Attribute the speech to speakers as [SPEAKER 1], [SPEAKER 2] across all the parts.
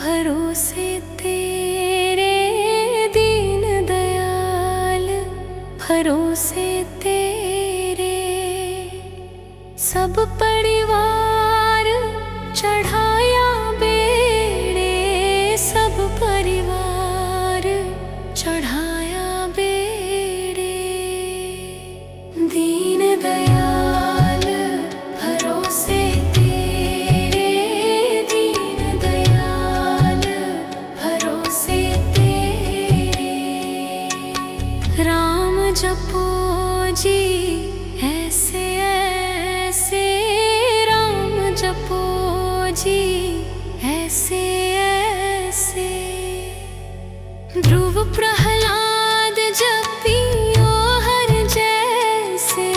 [SPEAKER 1] भरोसे तेरे दीन दयाल, भरोसे तेरे सब परिवार चढ़ाया बेड़े, सब परिवार चढ़ाया बेड़े। दीन दयाल भरोसे तेरे, दीन दयाल भरोसे तेरे। राम जपो जी ऐसे ऐसे, राम जपो जी ऐसे ऐसे। ध्रुव प्रहलाद जपियो हर जैसे,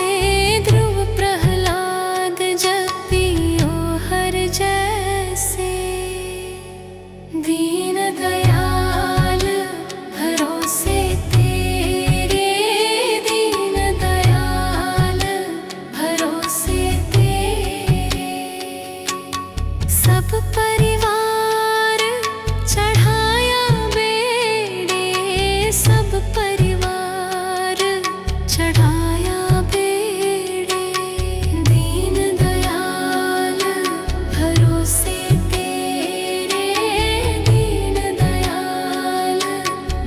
[SPEAKER 1] ध्रुव प्रहलाद जपियो हर जैसे। दीन दयाल भरोसे तेरे, दीन दयाल भरोसे तेरे। सब परिवार चढ़ाया बेड़े, सब परिवार चढ़ाया बेड़े। दीन दयाल भरोसे तेरे, दीन दयाल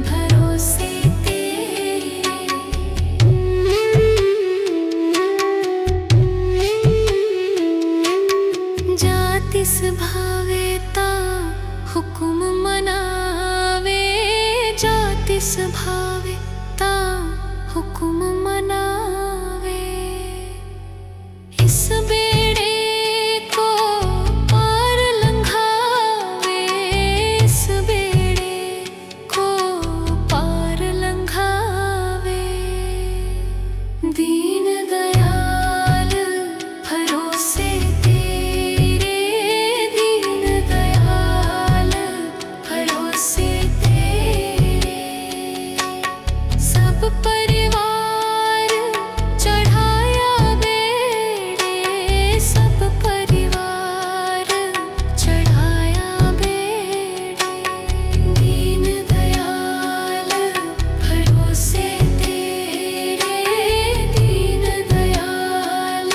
[SPEAKER 1] भरोसे तेरे। जातिस भावे ता हुकुम मनावे, जातिस भावे ता हुकुम मनावे। इस बेड़े को पार लंघावे, इस बेड़े को पार लंघावे। दीन दयाल भरोसे तेरे, दीन दयाल भरोसे तेरे। सब परिवार चढ़ाया बेड़े, सब परिवार चढ़ाया बेड़े। दीन दयाल भरोसे तेरे, दीन दयाल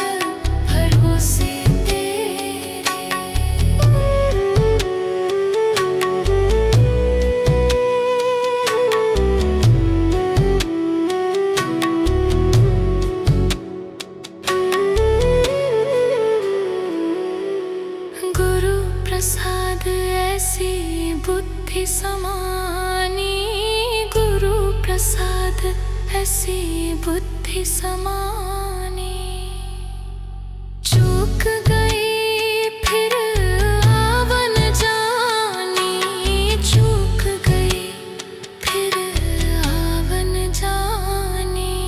[SPEAKER 1] भरोसे तेरे। गुरु प्रसाद ऐसी बुद्धि समानी, गुरु प्रसाद ऐसी बुद्धि समानी। चूक गई फिर आवन जानी, चूक गई फिर आवन जानी।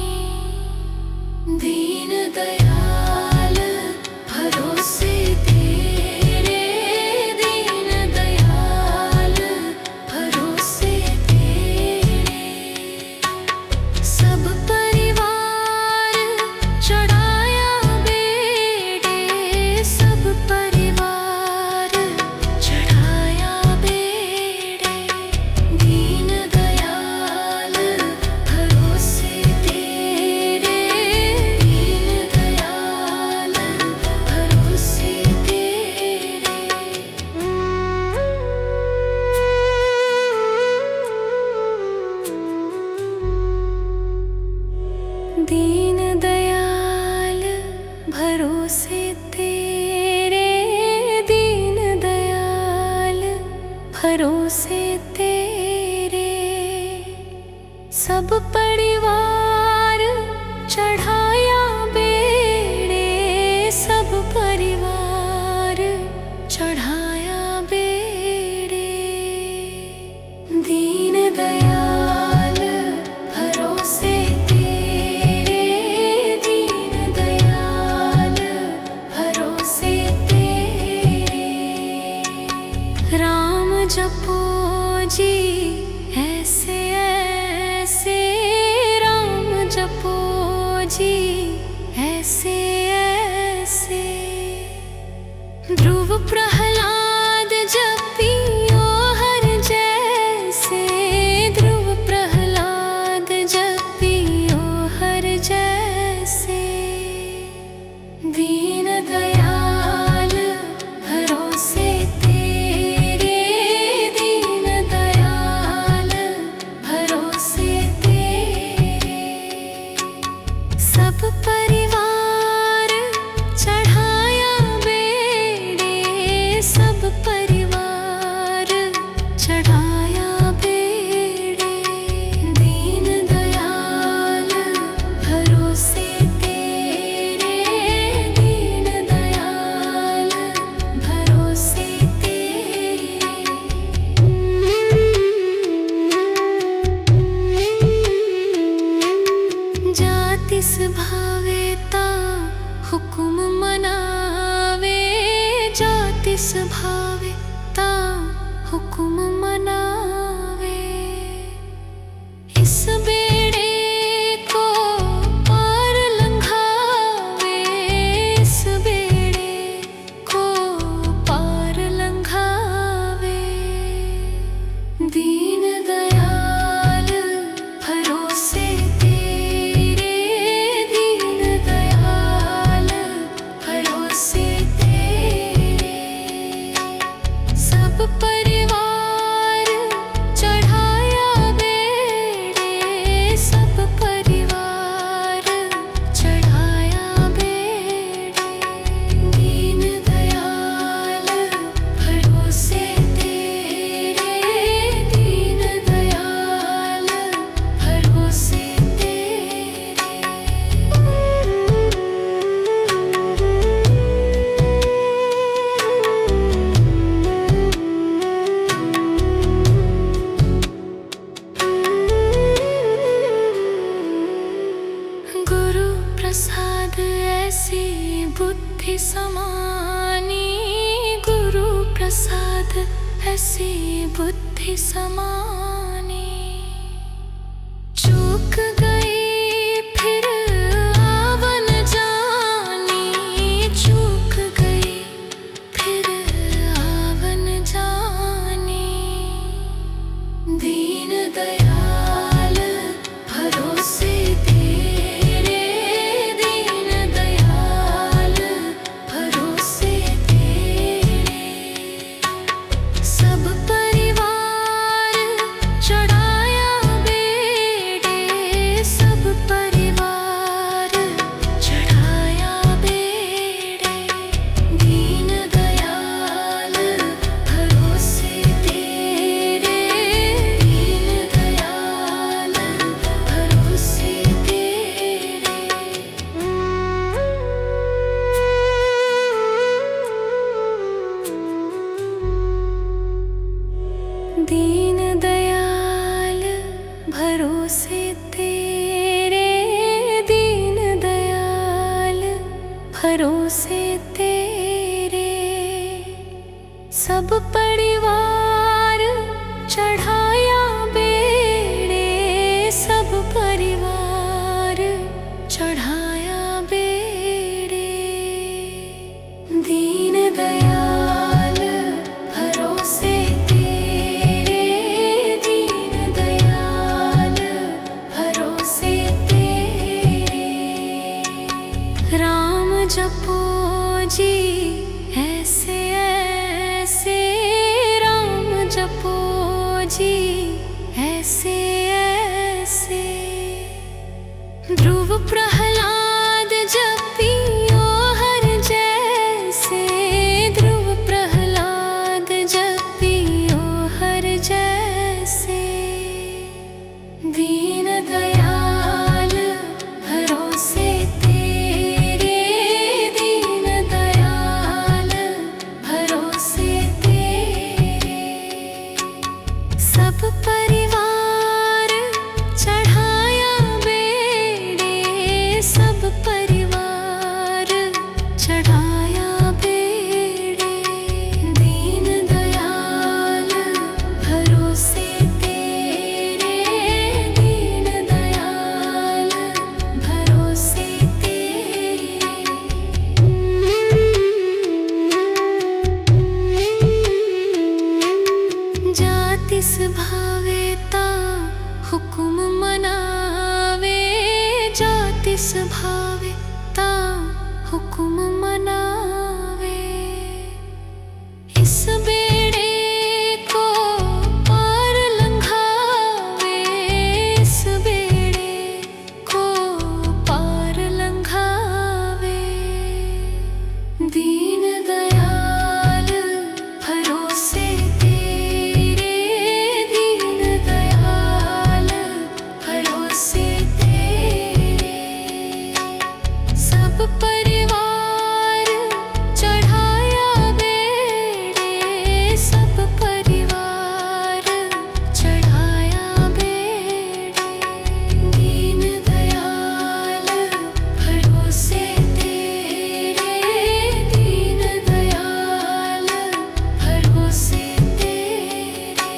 [SPEAKER 1] दीन दयाल भरोसे तेरे, दीन दयाल भरोसे तेरे। सब परिवार चढ़ाया बेड़े, सब परिवार चढ़ाया बेड़े। दीन दयाल भरोसे तेरे, दीन दयाल भरोसे तेरे। दीन दयाल भरोसे तेरे, दीन दयाल भरोसे तेरे। सब परिवार चढ़ाया बेड़े, सब परिवार चढ़ाया बेड़े। दीन दयाल भरोसे तेरे, दीन दयाल भरोसे तेरे। राम जपो जी ऐसे ऐसे, राम जपो जी ऐसे ऐसे। ध्रुव प्रहलाद जपियो ऐसी बुद्धि समानी। चूक गई फिर आवन जानी, चूक गई फिर आवन जानी। दीन दयाल भरोसे तेरे, दीन दयाल भरोसे तेरे। सब परिवार चढ़ाया बेड़े, सब परिवार चढ़ाया बेड़े। दीन दयाल भरोसे तेरे, दीन दयाल भरोसे तेरे। दीन दयाल भरोसे तेरे, दीन दयाल भरोसे तेरे। सब परिवार चढ़ाया बेड़े, सब परिवार चढ़ाया बेड़े। दीन दयाल भरोसे तेरे, दीन दयाल भरोसे तेरे। राम जपो जी ऐसे ऐसे, राम जपो जी ऐसे ऐसे। ध्रुव प्रहलाद जपियो हर जैसे, ध्रुव प्रहलाद जपियो हर जैसे। दीन दयाल भरोसे तेरे, दीन दयाल भरोसे तेरे। सब परिवार चढ़ाया बेड़े, सब परिवार चढ़ाया बेड़े। दीन दयाल भरोसे तेरे, दीन दयाल भरोसे तेरे। जातिस भावे ता हुकुम मनावे, जातिस भावे ता हुकुम मनावे। इस बेड़े को पार लंघावे, इस बेड़े को पार लंघावे। दीन दयाल भरोसे तेरे, दीन दयाल भरोसे तेरे। सब परिवार चढ़ाया बेड़े, सब परिवार चढ़ाया बेड़े। दीन दयाल भरोसे तेरे, दीन दयाल भरोसे तेरे।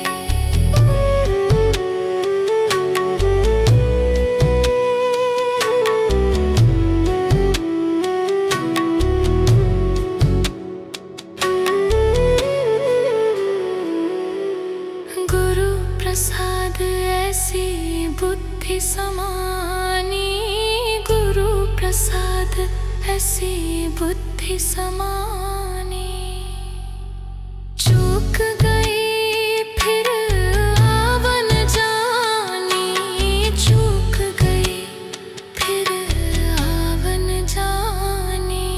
[SPEAKER 1] गुरु प्रसाद ऐसी बुद्धि समानी, गुरु प्रसाद ऐसी बुद्धि समानी। चूक गई फिर आवन जानी, चूक गई फिर आवन जानी।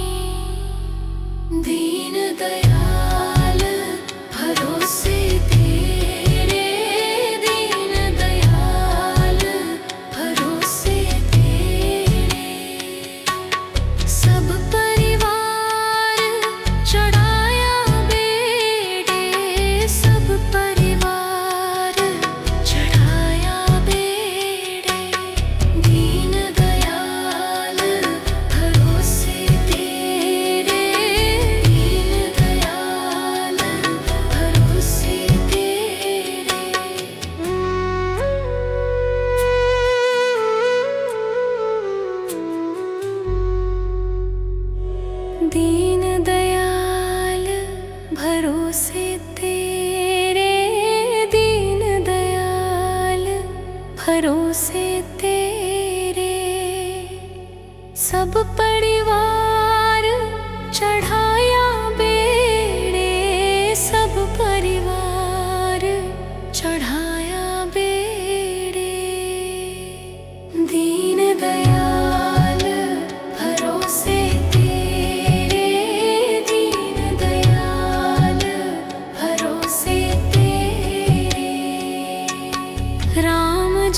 [SPEAKER 1] दीन दयाल भरोसे तेरे, दीन दयाल भरोसे तेरे। सब परिवार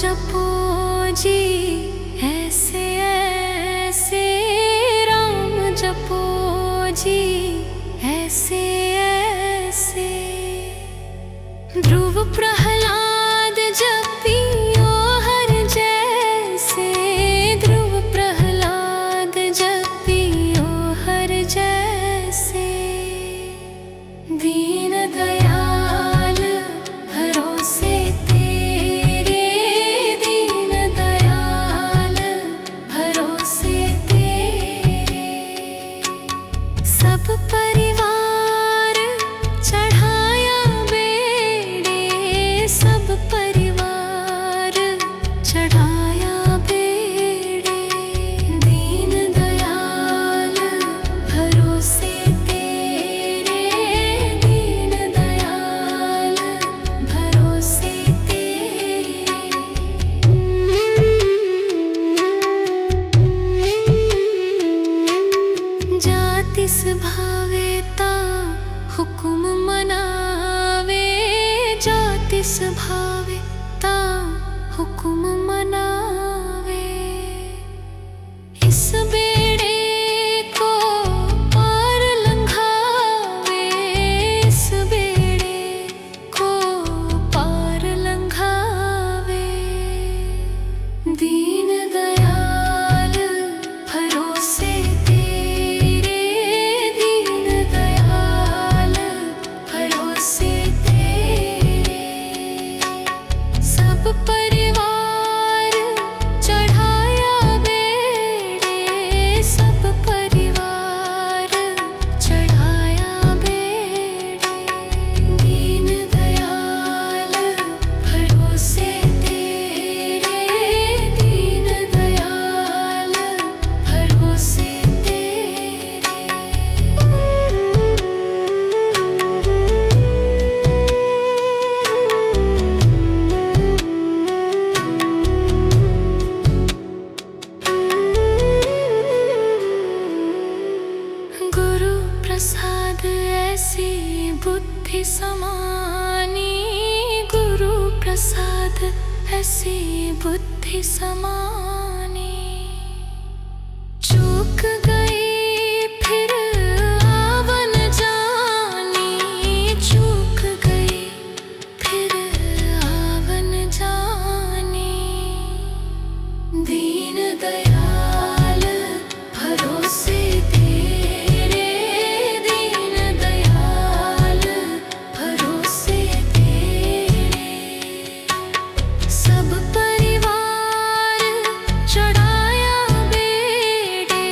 [SPEAKER 1] जपो जी ऐसे ऐसे, राम जपो जी ऐसे ऐसे। ध्रुव प्रहलाद जपियो हर जैसे, ध्रुव प्रहलाद जपियो हर जैसे। दीन दयाल भरोसे तेरे, दीन दयाल भरोसे तेरे। सब परिवार चढ़ाया बेड़े, सब परिवार चढ़ाया बेड़े। दीन दयाल भरोसे तेरे, दीन दयाल भरोसे तेरे। जातिस भावे ता हुक्म मनावे, जातिस भावे ता हुक्म मनावे। इस बेड़े को पार लंघावे, इस बेड़े को पार लंघावे। दीन दयाल भरोसे तेरे, दीन दयाल भरोसे तेरे। सब परिवार चढ़ाया बेड़े, सब परिवार चढ़ाया बेड़े। दीन दयाल भरोसे तेरे, दीन दयाल भरोसे तेरे। गुरु प्रसाद ऐसी बुद्धि समानी, गुरु प्रसाद ऐसी बुद्धि समानी। चूक गई फिर आवन जानी, चूक गई फिर आवन जानी। दीन दयाल भरोसे तेरे, दीन दयाल भरोसे तेरे। सब परिवार चढ़ाया बेड़े,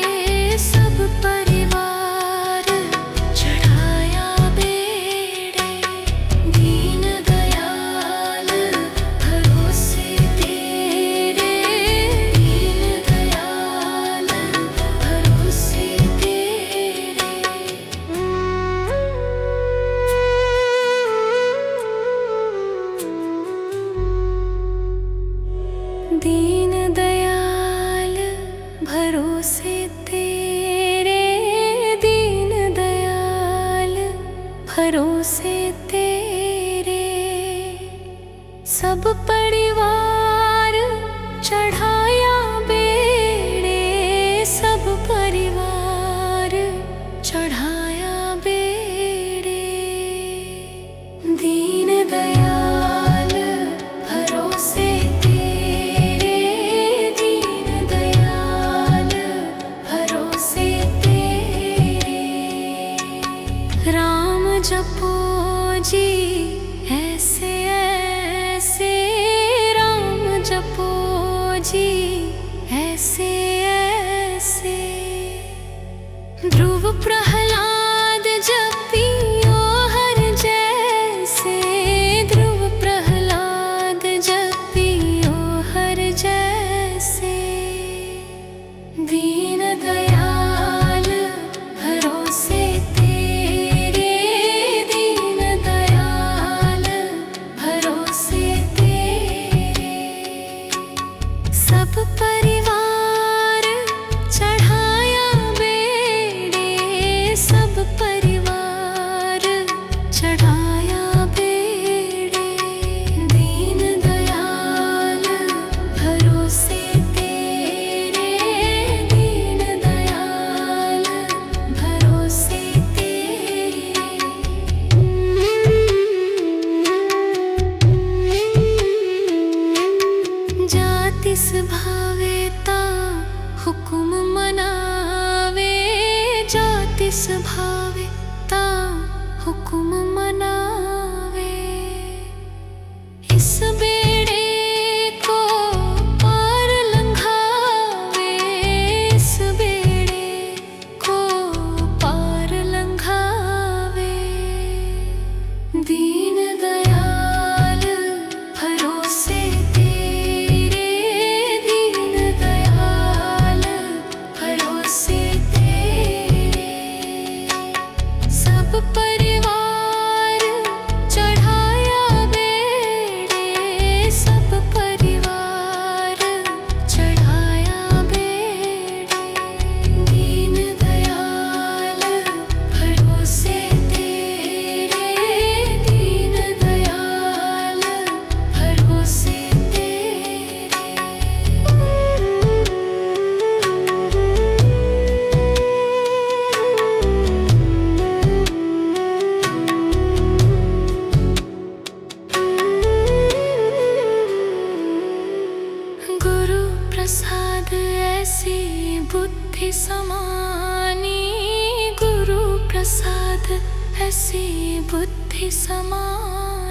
[SPEAKER 1] सब परिवार चढ़ाया बेड़े। दीन दयाल भरोसे तेरे, दीन दयाल भरोसे तेरे। दीन दयाल भरोसे तेरे, दीन दयाल भरोसे तेरे। सब परिवार चढ़ाया बेड़े, सब परिवार चढ़ाया बेड़े। दीन दयाल भरोसे तेरे, दीन दयाल भरोसे तेरे। राम जपो जी ऐसे ऐसे, राम बुद्धि समानी, गुरु प्रसाद ऐसी बुद्धि समानी।